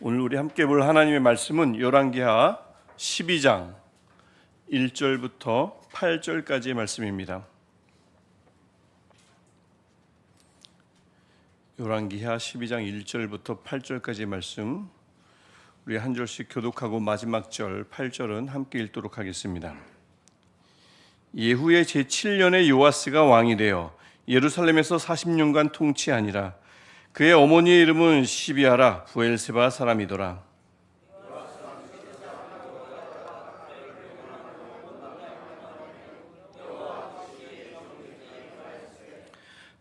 오늘 우리 함께 볼 하나님의 말씀은 열왕기하 12장 1절부터 8절까지의 말씀입니다. 열왕기하 12장 1절부터 8절까지의 말씀, 우리 한 절씩 교독하고 마지막 절 8절은 함께 읽도록 하겠습니다. 예후의 제7년에 요아스가 왕이 되어 예루살렘에서 40년간 통치하니라. 그의 어머니의 이름은 시비아라 부엘세바 사람이더라.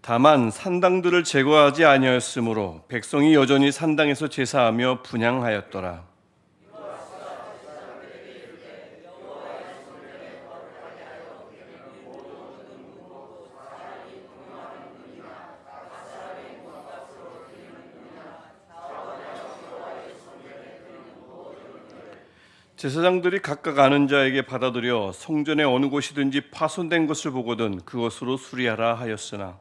다만 산당들을 제거하지 아니하였으므로 백성이 여전히 산당에서 제사하며 분향하였더라. 제사장들이 각각 아는 자에게 받아들여 성전의 어느 곳이든지 파손된 것을 보거든 그것으로 수리하라 하였으나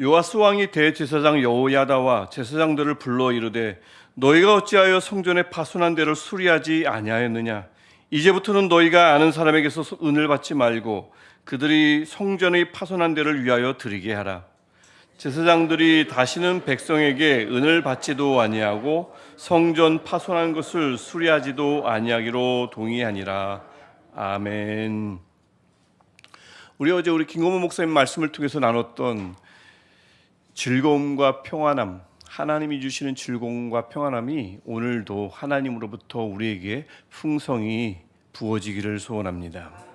요아스 왕이 대제사장 여호야다와 제사장들을 불러 이르되 너희가 어찌하여 성전의 파손한 데를 수리하지 아니하였느냐? 이제부터는 너희가 아는 사람에게서 은을 받지 말고 그들이 성전의 파손한 데를 위하여 드리게 하라. 제사장들이 다시는 백성에게 은을 받지도 아니하고 성전 파손한 것을 수리하지도 아니하기로 동의하니라. 아멘. 우리 어제 김고모 목사님 말씀을 통해서 나눴던 즐거움과 평안함, 하나님이 주시는 즐거움과 평안함이 오늘도 하나님으로부터 우리에게 풍성히 부어지기를 소원합니다.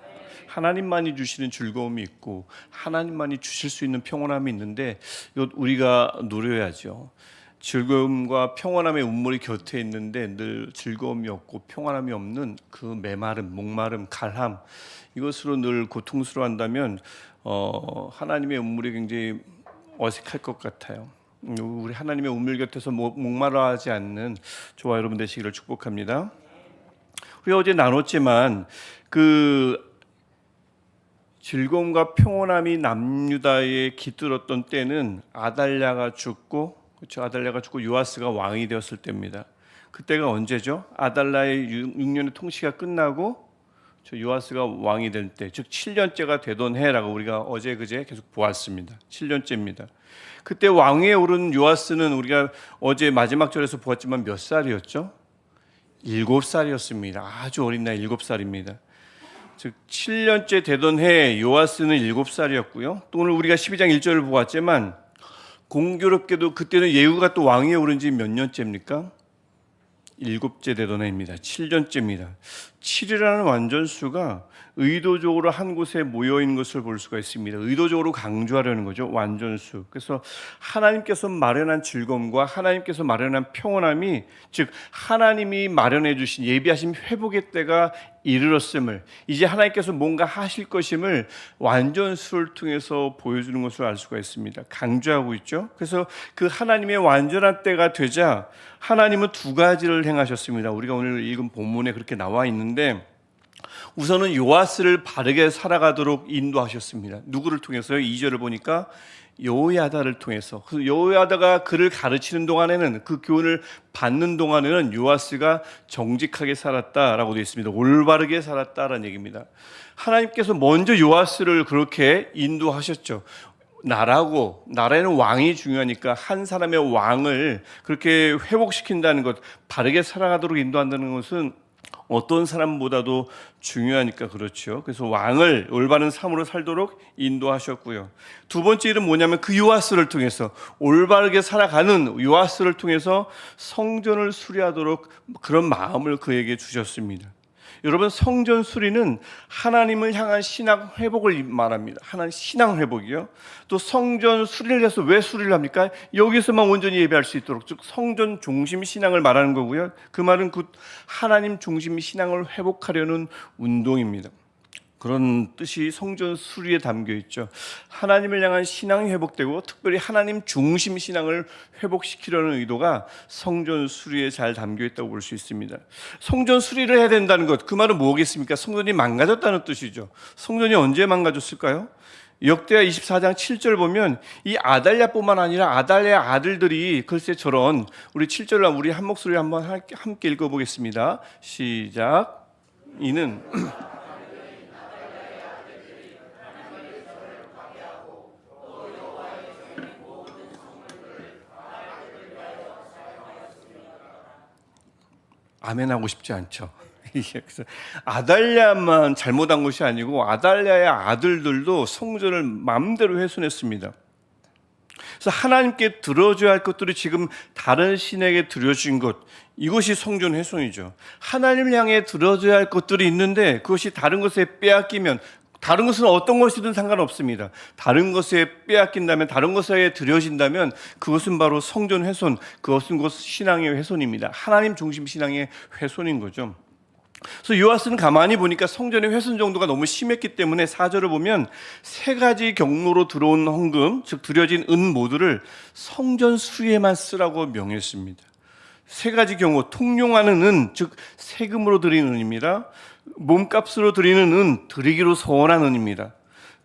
하나님만이 주시는 즐거움이 있고 하나님만이 주실 수 있는 평안함이 있는데 우리가 누려야죠. 즐거움과 평안함의 운물이 곁에 있는데 늘 즐거움이 없고 평안함이 없는 그 메마름, 목마름, 갈함, 이것으로 늘 고통스러워한다면 하나님의 운물이 굉장히 어색할 것 같아요. 우리 하나님의 운물 곁에서 목마르하지 않는 저와 여러분 되시기를 축복합니다. 우리 어제 나눴지만 그 즐거움과 평온함이 남유다에 깃들었던 때는 아달랴가 죽고, 그렇죠? 아달랴가 죽고 요아스가 왕이 되었을 때입니다. 그때가 언제죠? 아달랴의 6년의 통치가 끝나고 요아스가 왕이 될 때, 즉 7년째가 되던 해라고 우리가 어제 그제 계속 보았습니다. 7년째입니다. 그때 왕위에 오른 요아스는 우리가 어제 마지막 절에서 보았지만 몇 살이었죠? 7살이었습니다. 아주 어린 나이 7살입니다. 즉 7년째 되던 해에 요아스는 7살이었고요. 또 오늘 우리가 12장 1절을 보았지만 공교롭게도 그때는 예후가 또 왕위에 오른 지 몇 년째입니까? 7째 되던 해입니다. 7년째입니다. 7이라는 완전수가 의도적으로 한 곳에 모여있는 것을 볼 수가 있습니다. 의도적으로 강조하려는 거죠. 완전수. 그래서 하나님께서 마련한 즐거움과 하나님께서 마련한 평온함이, 즉 하나님이 마련해 주신 예비하신 회복의 때가 이르렀음을, 이제 하나님께서 뭔가 하실 것임을 완전수를 통해서 보여주는 것을 알 수가 있습니다. 강조하고 있죠. 그래서 그 하나님의 완전한 때가 되자 하나님은 두 가지를 행하셨습니다. 우리가 오늘 읽은 본문에 그렇게 나와 있는데, 우선은 요아스를 바르게 살아가도록 인도하셨습니다. 누구를 통해서요? 2절을 보니까 여호야다를 통해서. 그래서 여호야다가 그를 가르치는 동안에는, 그 교훈을 받는 동안에는 요아스가 정직하게 살았다라고 되어 있습니다. 올바르게 살았다라는 얘기입니다. 하나님께서 먼저 요아스를 그렇게 인도하셨죠. 나라에는 왕이 중요하니까 한 사람의 왕을 그렇게 회복시킨다는 것, 바르게 살아가도록 인도한다는 것은 어떤 사람보다도 중요하니까 그렇죠. 그래서 왕을 올바른 삶으로 살도록 인도하셨고요. 두 번째 일은 뭐냐면 그 요아스를 통해서, 올바르게 살아가는 요아스를 통해서 성전을 수리하도록 그런 마음을 그에게 주셨습니다. 여러분, 성전 수리는 하나님을 향한 신앙 회복을 말합니다. 하나님 신앙 회복이요. 또 성전 수리를 해서 왜 수리를 합니까? 여기서만 온전히 예배할 수 있도록, 즉 성전 중심 신앙을 말하는 거고요. 그 말은 곧 하나님 중심 신앙을 회복하려는 운동입니다. 그런 뜻이 성전 수리에 담겨 있죠. 하나님을 향한 신앙이 회복되고 특별히 하나님 중심 신앙을 회복시키려는 의도가 성전 수리에 잘 담겨 있다고 볼 수 있습니다. 성전 수리를 해야 된다는 것, 그 말은 뭐겠습니까? 성전이 망가졌다는 뜻이죠. 성전이 언제 망가졌을까요? 역대하 24장 7절 보면 이 아달랴뿐만 아니라 아달랴 아들들이 글쎄 저런, 우리 7절 우리 한 목소리 한번 함께 읽어보겠습니다. 시작. 이는 아멘하고 싶지 않죠. 그래서 아달랴만 잘못한 것이 아니고 아달랴의 아들들도 성전을 마음대로 훼손했습니다. 그래서 하나님께 들어줘야 할 것들이 지금 다른 신에게 드려진 것, 이것이 성전 훼손이죠. 하나님을 향해 들어줘야 할 것들이 있는데 그것이 다른 것에 빼앗기면, 다른 것은 어떤 것이든 상관없습니다. 다른 것에 빼앗긴다면, 다른 것에 드려진다면 그것은 바로 성전 훼손, 그것은 곧 신앙의 훼손입니다. 하나님 중심 신앙의 훼손인 거죠. 그래서 요아스는 가만히 보니까 성전의 훼손 정도가 너무 심했기 때문에 4절을 보면 세 가지 경로로 들어온 헌금, 즉 드려진 은 모두를 성전 수리에만 쓰라고 명했습니다. 세 가지 경우, 통용하는 은, 즉 세금으로 드리는 은입니다. 몸값으로 드리는 은, 드리기로 서원한 은입니다.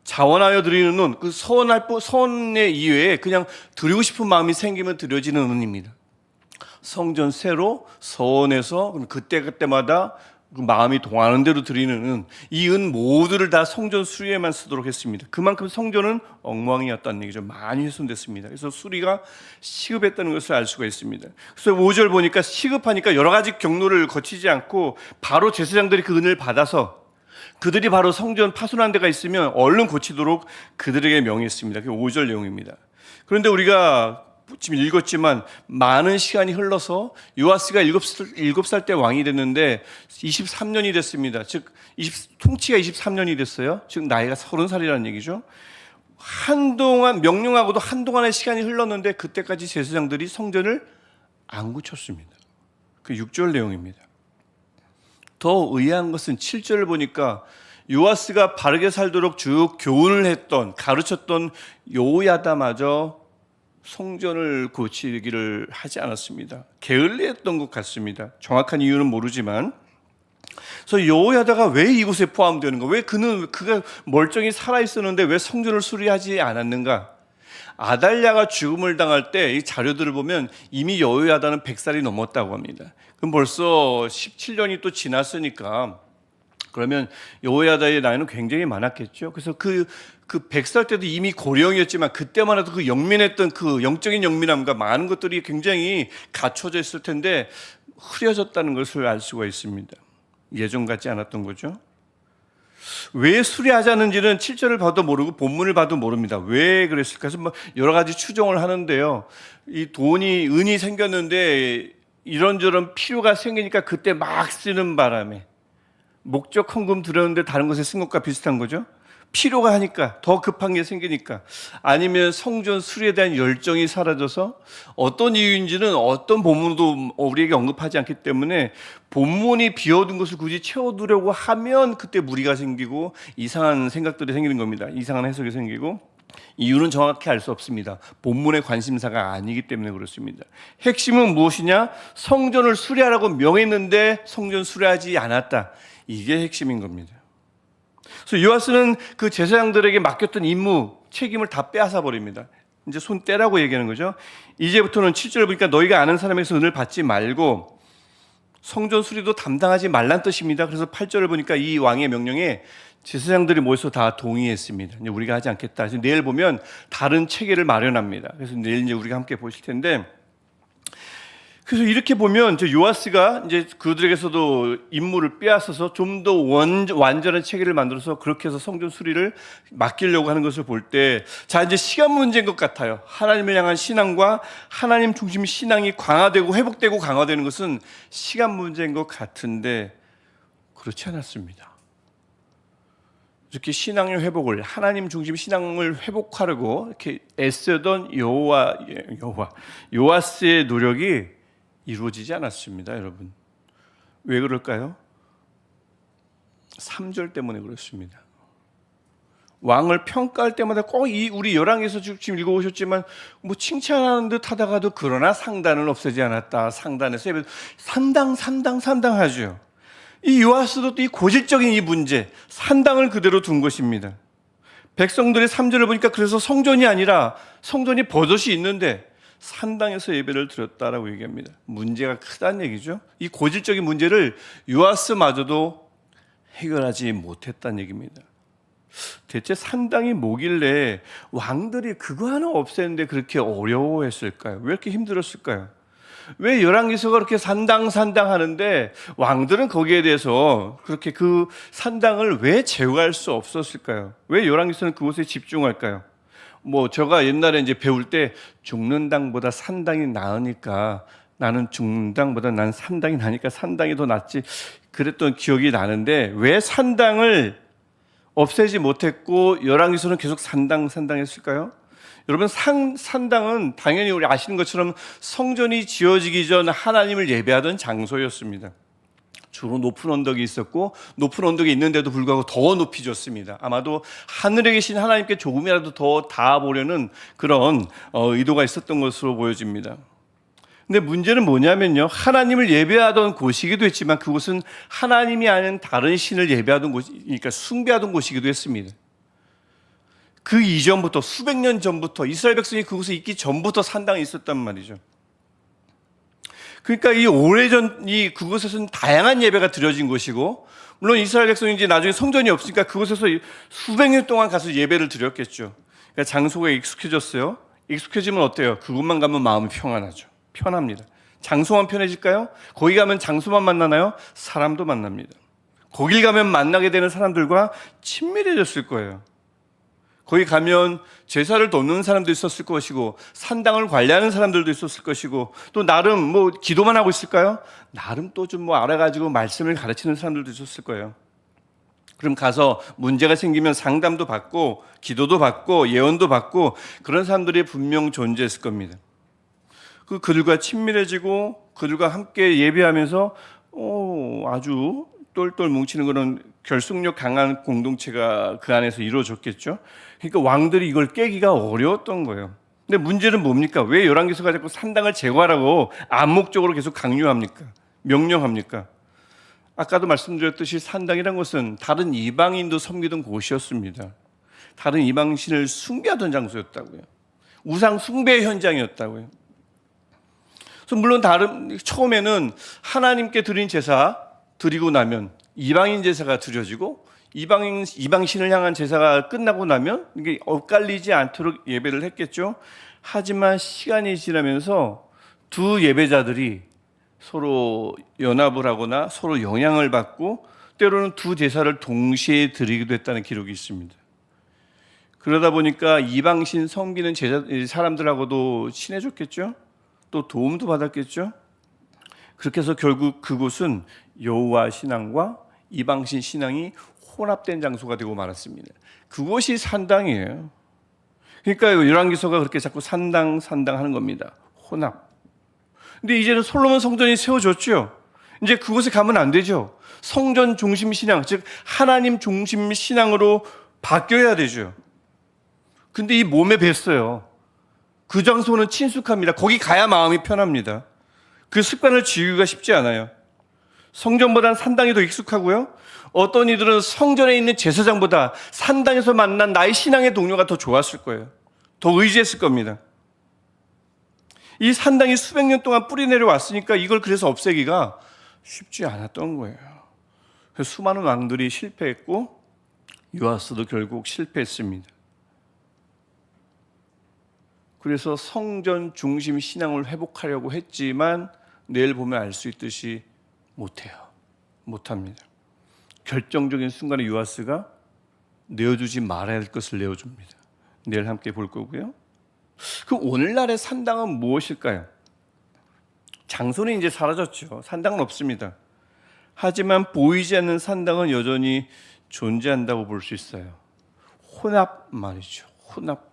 자원하여 드리는 은, 그 서원의 이외에 그냥 드리고 싶은 마음이 생기면 드려지는 은입니다. 성전 세로 서원해서 그때마다 그 마음이 동하는 대로 드리는 은, 이 은 모두를 다 성전 수리에만 쓰도록 했습니다. 그만큼 성전은 엉망이었다는 얘기죠. 많이 훼손됐습니다. 그래서 수리가 시급했다는 것을 알 수가 있습니다. 그래서 5절 보니까 시급하니까 여러 가지 경로를 거치지 않고 바로 제사장들이 그 은을 받아서 그들이 바로 성전 파손한 데가 있으면 얼른 고치도록 그들에게 명했습니다. 그게 5절 내용입니다. 그런데 우리가 지금 읽었지만 많은 시간이 흘러서 요아스가 7살 때 왕이 됐는데 23년이 됐습니다. 즉 통치가 23년이 됐어요. 즉 나이가 30살이라는 얘기죠. 한동안 명령하고도 한동안의 시간이 흘렀는데 그때까지 제사장들이 성전을 안 고쳤습니다. 그 6절 내용입니다. 더 의아한 것은 7절을 보니까 요아스가 바르게 살도록 쭉 교훈을 했던, 가르쳤던 여호야다마저 성전을 고치기를 하지 않았습니다. 게을리했던 것 같습니다. 정확한 이유는 모르지만. 그래서 여호야다가 왜 이곳에 포함되는가? 왜 그가 멀쩡히 살아 있었는데 왜 성전을 수리하지 않았는가? 아달랴가 죽음을 당할 때 이 자료들을 보면 이미 여호야다는 100살이 넘었다고 합니다. 그럼 벌써 17년이 또 지났으니까 그러면 여호야다의 나이는 굉장히 많았겠죠. 그래서 그 100살 때도 이미 고령이었지만 그때만 해도 그 영민했던 그 영적인 영민함과 많은 것들이 굉장히 갖춰져 있을 텐데 흐려졌다는 것을 알 수가 있습니다. 예전 같지 않았던 거죠. 왜 수리하자는지는 7절을 봐도 모르고 본문을 봐도 모릅니다. 왜 그랬을까? 그래서 여러 가지 추정을 하는데요. 이 은이 생겼는데 이런저런 필요가 생기니까 그때 막 쓰는 바람에 목적 헌금 드렸는데 다른 것에 쓴 것과 비슷한 거죠. 필요가 하니까, 더 급한 게 생기니까, 아니면 성전 수리에 대한 열정이 사라져서 어떤 이유인지는 어떤 본문도 우리에게 언급하지 않기 때문에 본문이 비워둔 것을 굳이 채워두려고 하면 그때 무리가 생기고 이상한 생각들이 생기는 겁니다. 이상한 해석이 생기고 이유는 정확히 알 수 없습니다. 본문의 관심사가 아니기 때문에 그렇습니다. 핵심은 무엇이냐? 성전을 수리하라고 명했는데 성전 수리하지 않았다. 이게 핵심인 겁니다. 그래서 요아스는 그 제사장들에게 맡겼던 임무, 책임을 다 빼앗아 버립니다. 이제 손 떼라고 얘기하는 거죠. 이제부터는 7절 보니까 너희가 아는 사람에게서 은을 받지 말고 성전 수리도 담당하지 말란 뜻입니다. 그래서 8절을 보니까 이 왕의 명령에 제사장들이 모여서 다 동의했습니다. 이제 우리가 하지 않겠다. 그래서 내일 보면 다른 체계를 마련합니다. 그래서 내일 이제 우리가 함께 보실 텐데, 그래서 이렇게 보면 이제 요아스가 이제 그들에게서도 임무를 빼앗아서 좀 더 완전한 체계를 만들어서 그렇게 해서 성전 수리를 맡기려고 하는 것을 볼 때, 자 이제 시간 문제인 것 같아요. 하나님을 향한 신앙과 하나님 중심 신앙이 강화되고 회복되고 강화되는 것은 시간 문제인 것 같은데 그렇지 않았습니다. 이렇게 신앙의 회복을, 하나님 중심 신앙을 회복하려고 이렇게 애쓰던 요아스의 노력이 이루어지지 않았습니다, 여러분. 왜 그럴까요? 3절 때문에 그렇습니다. 왕을 평가할 때마다 꼭 우리 열왕에서 지금 읽어오셨지만 뭐 칭찬하는 듯 하다가도 그러나 상단은 없애지 않았다. 상단에서 예배 산당 하죠. 이 요아스도 또 이 고질적인 이 문제, 산당을 그대로 둔 것입니다. 백성들의 3절을 보니까 그래서 성전이 아니라 성전이 버젓이 있는데 산당에서 예배를 드렸다라고 얘기합니다. 문제가 크다는 얘기죠. 이 고질적인 문제를 요아스마저도 해결하지 못했다는 얘기입니다. 대체 산당이 뭐길래 왕들이 그거 하나 없애는데 그렇게 어려워했을까요? 왜 이렇게 힘들었을까요? 왜 열왕기서가 그렇게 산당 하는데 왕들은 거기에 대해서 그렇게 그 산당을 왜 제어할 수 없었을까요? 왜 열왕기서는 그곳에 집중할까요? 뭐 제가 옛날에 이제 배울 때 죽는 당보다 산당이 나으니까 나는 죽는 당보다 난 산당이 나니까 산당이 더 낫지 그랬던 기억이 나는데 왜 산당을 없애지 못했고 열왕기서는 계속 산당 했을까요? 여러분 산당은 당연히 우리 아시는 것처럼 성전이 지어지기 전 하나님을 예배하던 장소였습니다. 주로 높은 언덕이 있었고 높은 언덕이 있는데도 불구하고 더 높이 졌습니다. 아마도 하늘에 계신 하나님께 조금이라도 더 닿아보려는 그런 의도가 있었던 것으로 보여집니다. 근데 문제는 뭐냐면요, 하나님을 예배하던 곳이기도 했지만 그곳은 하나님이 아닌 다른 신을 예배하던 곳, 그러니까 숭배하던 곳이기도 했습니다. 그 이전부터 수백 년 전부터 이스라엘 백성이 그곳에 있기 전부터 산당이 있었단 말이죠. 그러니까 이 오래전 그곳에서는 다양한 예배가 드려진 것이고, 물론 이스라엘 백성이 이제 나중에 성전이 없으니까 그곳에서 수백 년 동안 가서 예배를 드렸겠죠. 그러니까 장소가 익숙해졌어요. 익숙해지면 어때요? 그곳만 가면 마음이 평안하죠. 편합니다. 장소만 편해질까요? 거기 가면 장소만 만나나요? 사람도 만납니다. 거길 가면 만나게 되는 사람들과 친밀해졌을 거예요. 거기 가면 제사를 돕는 사람도 있었을 것이고 산당을 관리하는 사람들도 있었을 것이고 또 나름 뭐 기도만 하고 있을까요? 나름 또 좀 뭐 알아가지고 말씀을 가르치는 사람들도 있었을 거예요. 그럼 가서 문제가 생기면 상담도 받고 기도도 받고 예언도 받고 그런 사람들이 분명 존재했을 겁니다. 그들과 친밀해지고 그들과 함께 예배하면서 아주 똘똘 뭉치는 그런 결속력 강한 공동체가 그 안에서 이루어졌겠죠. 그러니까 왕들이 이걸 깨기가 어려웠던 거예요. 근데 문제는 뭡니까? 왜 열왕기서가 자꾸 산당을 제거하라고 암묵적으로 계속 강요합니까? 명령합니까? 아까도 말씀드렸듯이 산당이란 것은 다른 이방인도 섬기던 곳이었습니다. 다른 이방신을 숭배하던 장소였다고요. 우상 숭배의 현장이었다고요. 그래서 물론 처음에는 하나님께 드린 제사 드리고 나면 이방인 제사가 드려지고 이방신을 향한 제사가 끝나고 나면 이게 엇갈리지 않도록 예배를 했겠죠. 하지만 시간이 지나면서 두 예배자들이 서로 연합을 하거나 서로 영향을 받고 때로는 두 제사를 동시에 드리기도 했다는 기록이 있습니다. 그러다 보니까 이방신 섬기는 사람들하고도 친해졌겠죠. 또 도움도 받았겠죠. 그렇게 해서 결국 그곳은 여호와 신앙과 이방신 신앙이 혼합된 장소가 되고 말았습니다. 그것이 산당이에요. 그러니까 열왕기서가 그렇게 자꾸 산당 하는 겁니다. 혼합. 근데 이제는 솔로몬 성전이 세워졌죠. 이제 그곳에 가면 안 되죠. 성전 중심 신앙, 즉 하나님 중심 신앙으로 바뀌어야 되죠. 근데 이 몸에 뱄어요. 그 장소는 친숙합니다. 거기 가야 마음이 편합니다. 그 습관을 지우기가 쉽지 않아요. 성전보다는 산당이 더 익숙하고요. 어떤 이들은 성전에 있는 제사장보다 산당에서 만난 나의 신앙의 동료가 더 좋았을 거예요. 더 의지했을 겁니다. 이 산당이 수백 년 동안 뿌리 내려왔으니까 이걸 그래서 없애기가 쉽지 않았던 거예요. 그래서 수많은 왕들이 실패했고 요아스도 결국 실패했습니다. 그래서 성전 중심 신앙을 회복하려고 했지만 내일 보면 알 수 있듯이 못합니다. 결정적인 순간에 요아스가 내어주지 말아야 할 것을 내어줍니다. 내일 함께 볼 거고요. 그 오늘날의 산당은 무엇일까요? 장소는 이제 사라졌죠. 산당은 없습니다. 하지만 보이지 않는 산당은 여전히 존재한다고 볼 수 있어요. 혼합 말이죠. 혼합.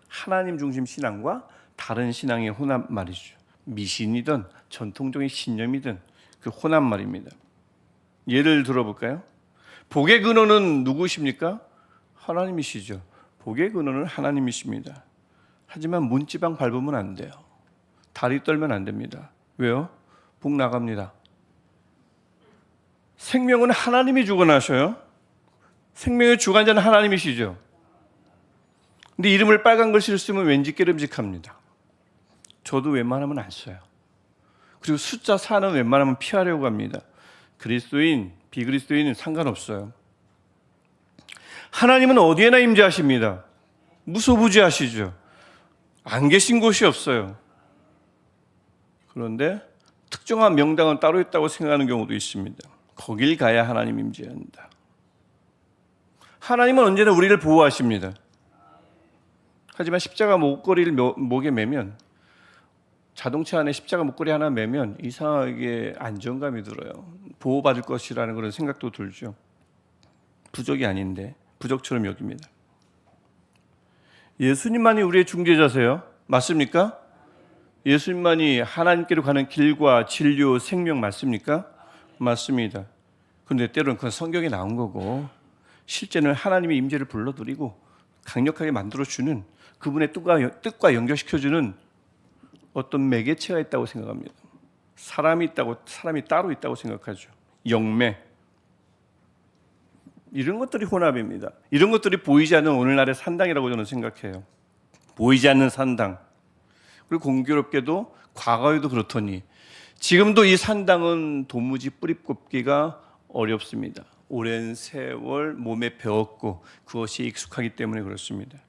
하나님 중심 신앙과 다른 신앙의 혼합 말이죠. 미신이든 전통적인 신념이든 그 혼합 말입니다. 예를 들어볼까요? 복의 근원은 누구십니까? 하나님이시죠. 복의 근원은 하나님이십니다. 하지만 문지방 밟으면 안 돼요. 다리 떨면 안 됩니다. 왜요? 복 나갑니다. 생명은 하나님이 주관하셔요. 생명의 주관자는 하나님이시죠. 근데 이름을 빨간 글씨를 쓰면 왠지 깨름직합니다. 저도 웬만하면 안 써요. 그리고 숫자 4는 웬만하면 피하려고 합니다. 그리스도인, 비그리스도인은 상관없어요. 하나님은 어디에나 임재하십니다. 무소부지하시죠. 안 계신 곳이 없어요. 그런데 특정한 명당은 따로 있다고 생각하는 경우도 있습니다. 거길 가야 하나님 임재한다. 하나님은 언제나 우리를 보호하십니다. 하지만 십자가 목걸이를 목에 매면, 자동차 안에 십자가 목걸이 하나 매면 이상하게 안정감이 들어요. 보호받을 것이라는 그런 생각도 들죠. 부족이 아닌데 부족처럼 여깁니다. 예수님만이 우리의 중재자세요. 맞습니까? 예수님만이 하나님께로 가는 길과 진료, 생명 맞습니까? 맞습니다. 그런데 때로는 그건 성경에 나온 거고 실제는 하나님의 임재를 불러들이고 강력하게 만들어주는 그분의 뜻과 연결시켜주는 어떤 매개체가 있다고 생각합니다. 사람이 따로 있다고 생각하죠. 영매. 이런 것들이 혼합입니다. 이런 것들이 보이지 않는 오늘날의 산당이라고 저는 생각해요. 보이지 않는 산당. 그리고 공교롭게도 과거에도 그렇더니 지금도 이 산당은 도무지 뿌리 뽑기가 어렵습니다. 오랜 세월 몸에 배웠고 그것이 익숙하기 때문에 그렇습니다.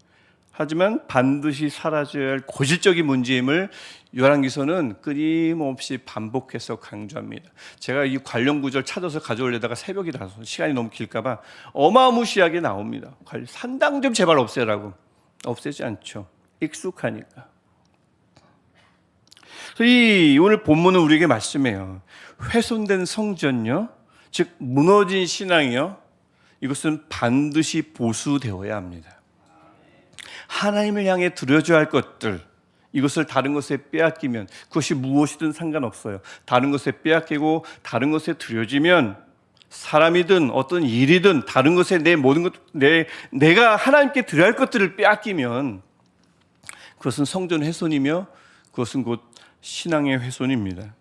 하지만 반드시 사라져야 할 고질적인 문제임을 열왕기서는 끊임없이 반복해서 강조합니다. 제가 이 관련 구절 찾아서 가져오려다가 새벽이라서 시간이 너무 길까 봐 어마무시하게 나옵니다. 산당 좀 제발 없애라고. 없애지 않죠. 익숙하니까. 이 오늘 본문은 우리에게 말씀해요. 훼손된 성전요, 즉 무너진 신앙이요, 이것은 반드시 보수되어야 합니다. 하나님을 향해 드려줘야 할 것들, 이것을 다른 것에 빼앗기면 그것이 무엇이든 상관없어요. 다른 것에 빼앗기고 다른 것에 드려지면 사람이든 어떤 일이든 다른 것에 내 모든 것, 내가 하나님께 드려야 할 것들을 빼앗기면 그것은 성전 훼손이며 그것은 곧 신앙의 훼손입니다.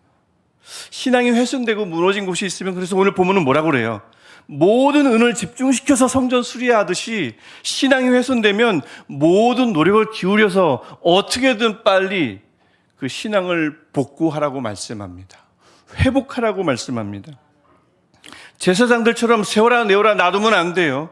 신앙이 훼손되고 무너진 곳이 있으면, 그래서 오늘 보면은 뭐라고 그래요? 모든 은을 집중시켜서 성전 수리하듯이 신앙이 훼손되면 모든 노력을 기울여서 어떻게든 빨리 그 신앙을 복구하라고 말씀합니다. 회복하라고 말씀합니다. 제사장들처럼 세워라 내어라 놔두면 안 돼요.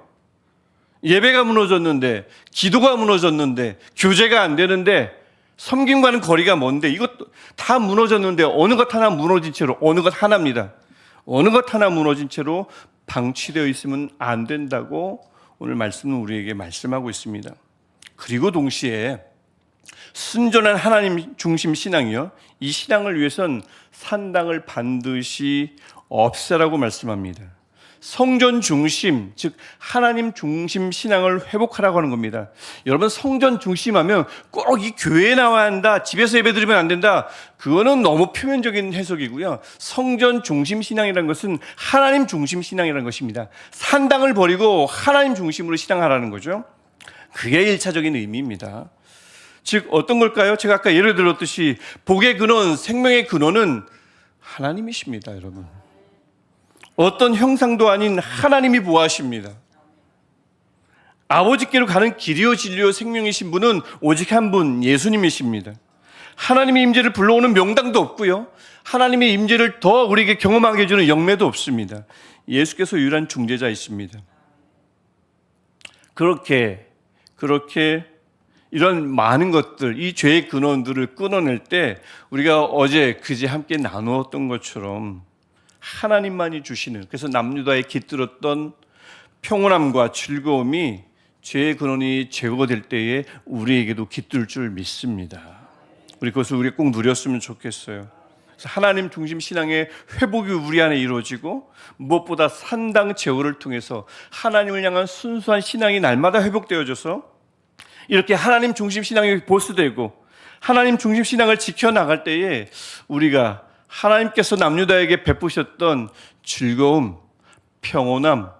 예배가 무너졌는데, 기도가 무너졌는데, 교제가 안 되는데, 섬김과는 거리가 먼데, 이것도 다 무너졌는데 어느 것 하나 무너진 채로, 어느 것 하나입니다. 어느 것 하나 무너진 채로 방치되어 있으면 안 된다고 오늘 말씀은 우리에게 말씀하고 있습니다. 그리고 동시에 순전한 하나님 중심 신앙이요, 이 신앙을 위해선 산당을 반드시 없애라고 말씀합니다. 성전 중심, 즉 하나님 중심 신앙을 회복하라고 하는 겁니다. 여러분, 성전 중심하면 꼭 이 교회에 나와야 한다, 집에서 예배드리면 안 된다, 그거는 너무 표면적인 해석이고요. 성전 중심 신앙이라는 것은 하나님 중심 신앙이라는 것입니다. 산당을 버리고 하나님 중심으로 신앙하라는 거죠. 그게 1차적인 의미입니다. 즉 어떤 걸까요? 제가 아까 예를 들었듯이 복의 근원, 생명의 근원은 하나님이십니다. 여러분, 어떤 형상도 아닌 하나님이 보호하십니다. 아버지께로 가는 길이요 진리요 생명이신 분은 오직 한 분, 예수님이십니다. 하나님의 임재를 불러오는 명당도 없고요, 하나님의 임재를 더 우리에게 경험하게 해주는 영매도 없습니다. 예수께서 유일한 중재자이십니다. 그렇게 이런 많은 것들, 이 죄의 근원들을 끊어낼 때 우리가 어제 그제 함께 나누었던 것처럼 하나님만이 주시는, 그래서 남유다에 깃들었던 평온함과 즐거움이 죄의 근원이 제거될 때에 우리에게도 깃들 줄 믿습니다. 우리 그것을 우리가 꼭 누렸으면 좋겠어요. 그래서 하나님 중심 신앙의 회복이 우리 안에 이루어지고, 무엇보다 산당 제호를 통해서 하나님을 향한 순수한 신앙이 날마다 회복되어져서 이렇게 하나님 중심 신앙이 보수되고 하나님 중심 신앙을 지켜나갈 때에 우리가 하나님께서 남유다에게 베푸셨던 즐거움, 평온함,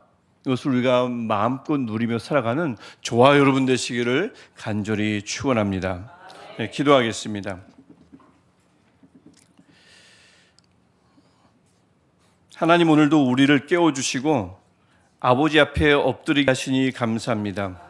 이것을 우리가 마음껏 누리며 살아가는 저와 여러분 되시기를 간절히 축원합니다. 네, 기도하겠습니다. 하나님, 오늘도 우리를 깨워주시고 아버지 앞에 엎드리게 하시니 감사합니다.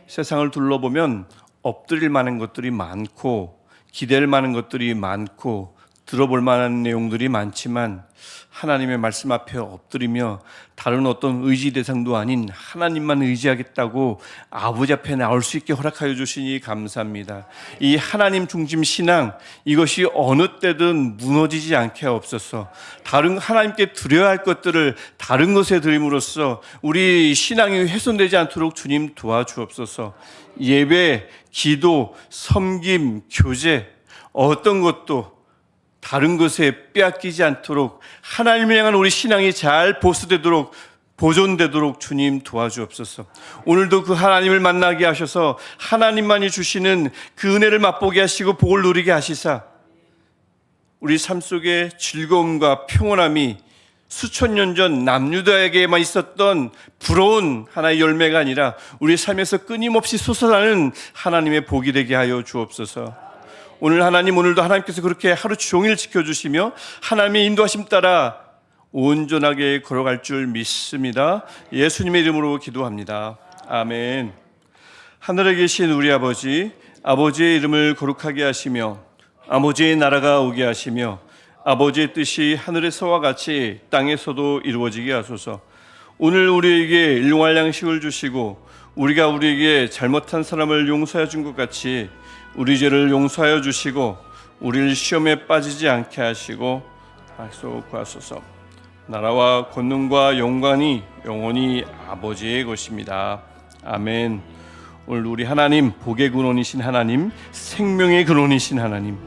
세상을 둘러보면 엎드릴 만한 것들이 많고 기댈 만한 것들이 많고 들어볼 만한 내용들이 많지만 하나님의 말씀 앞에 엎드리며 다른 어떤 의지 대상도 아닌 하나님만 의지하겠다고 아버지 앞에 나올 수 있게 허락하여 주시니 감사합니다. 이 하나님 중심 신앙, 이것이 어느 때든 무너지지 않게 하옵소서. 다른 하나님께 드려야 할 것들을 다른 것에 드림으로써 우리 신앙이 훼손되지 않도록 주님 도와주옵소서. 예배, 기도, 섬김, 교제, 어떤 것도 다른 것에 빼앗기지 않도록 하나님을 향한 우리 신앙이 잘 보수되도록 보존되도록 주님 도와주옵소서. 오늘도 그 하나님을 만나게 하셔서 하나님만이 주시는 그 은혜를 맛보게 하시고 복을 누리게 하시사 우리 삶 속에 즐거움과 평온함이 수천 년 전 남유다에게만 있었던 부러운 하나의 열매가 아니라 우리 삶에서 끊임없이 솟아나는 하나님의 복이 되게 하여 주옵소서. 오늘 하나님, 오늘도 하나님께서 그렇게 하루 종일 지켜주시며 하나님의 인도하심 따라 온전하게 걸어갈 줄 믿습니다. 예수님의 이름으로 기도합니다. 아멘. 하늘에 계신 우리 아버지, 아버지의 이름을 거룩하게 하시며 아버지의 나라가 오게 하시며 아버지의 뜻이 하늘에서와 같이 땅에서도 이루어지게 하소서. 오늘 우리에게 일용할 양식을 주시고 우리가 우리에게 잘못한 사람을 용서해 준 것 같이 우리 죄를 용서하여 주시고 우리를 시험에 빠지지 않게 하시고 하소서. 나라와 권능과 영광이 영원히 아버지의 것입니다. 아멘. 오늘 우리 하나님, 복의 근원이신 하나님, 생명의 근원이신 하나님,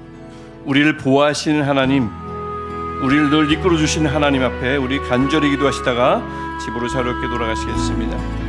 우리를 보호하시는 하나님, 우리를 늘 이끌어 주시는 하나님 앞에 우리 간절히 기도하시다가 집으로 자유롭게 돌아가시겠습니다.